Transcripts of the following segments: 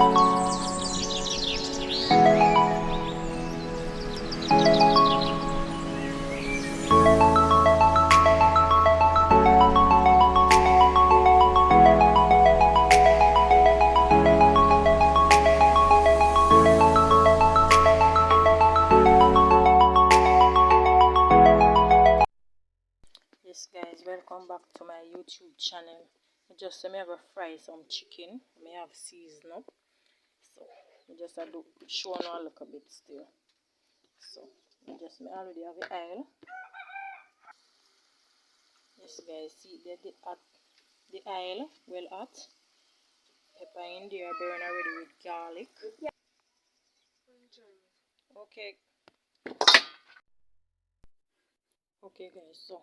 Yes guys, welcome back to my YouTube channel. I just me have a fry some chicken. Me have seasoned up. So I just have to show on a little bit still. So me already have the oil. Yes guys, see the oil well hot. Pepper in there, burn already with garlic. Okay. Okay guys, so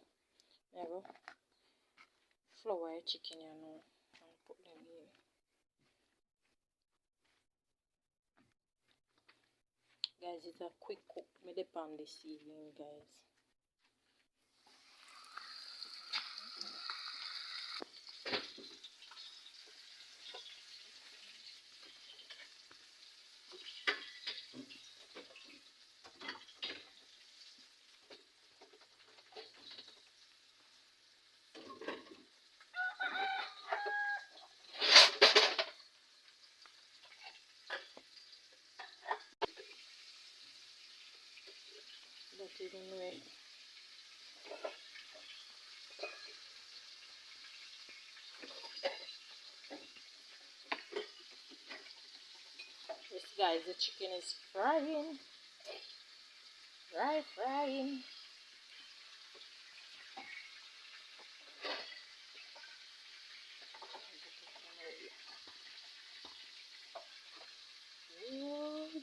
I have a flour chicken and put them in. Guys, it's a quick cook. Me depend this evening, guys. That is in way. Yes guys, the chicken is frying. Frying. Good.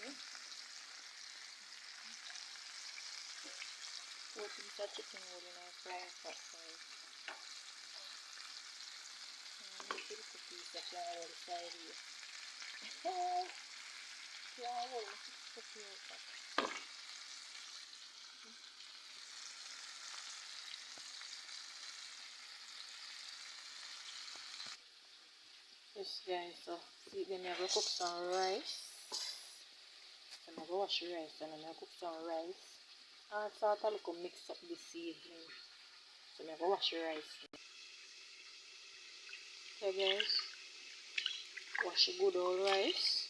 Okay. 4 pieces of chicken roll in a fry pot guys. And a little piece of flour on the side here. Flour, put your pot. Yes guys, so see then I'm going to cook some rice. So I'm going to wash the rice and I'm going to cook some rice. And start a little mix up this evening. So I'm going to wash the rice. Okay guys, wash the good old rice.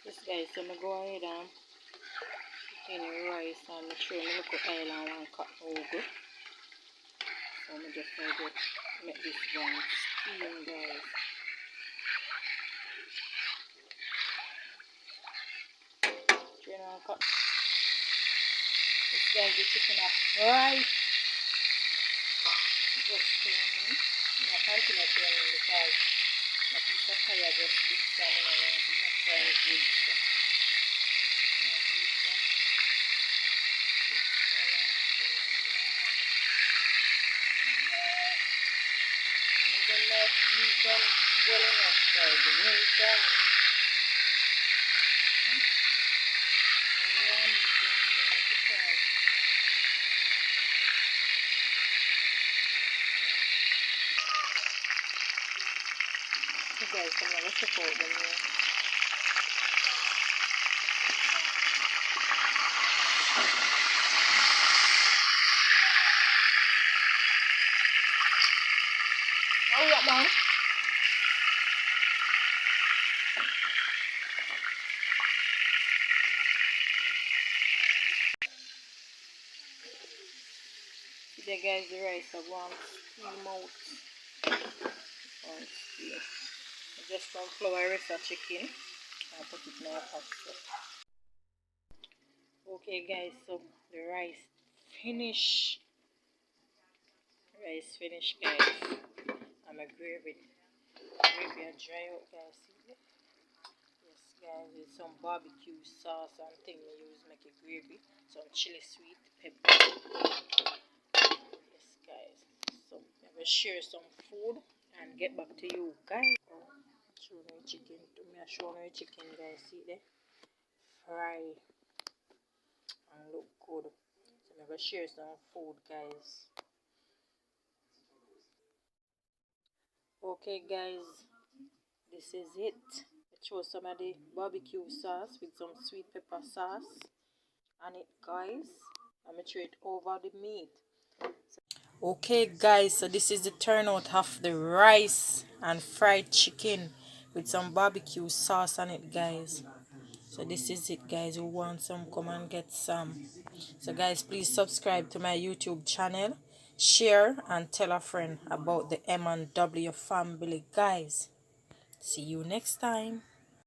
Yes guys, so I'm go ahead and put in the rice and make sure I look at oil and one cut over. So I'm just going to make this one steam guys. Try and cut. This guys the chicken up right. Just turning. I can't continue turning because my piece of fire just big salmon around to not fry it good. So guys, I'm going to check out them here. Oh, yeah, man. See there guys, the rice I want steam out. On steam. I just some flour rest of chicken and put it in my pot. Okay guys, so the rice finish. Rice finish guys. I'm a gravy. Gravy a dry out guys. See it? Yes guys, with some barbecue sauce and thing we use make a gravy. Some chili sweet pepper. Yes, guys. So I'm gonna share some food and get back to you guys. Oh, show me chicken. To me, I show me chicken, guys. See there, fry and look good. So I'm gonna share some food, guys. Okay, guys, this is it. I chose some of the barbecue sauce with some sweet pepper sauce on it, guys. I'm gonna throw it over the meat. Okay, guys, so this is the turnout of the rice and fried chicken with some barbecue sauce on it, guys. So this is it, guys. Who want some, come and get some. So guys, please subscribe to my YouTube channel, share and tell a friend about the M&W family, guys. See you next time.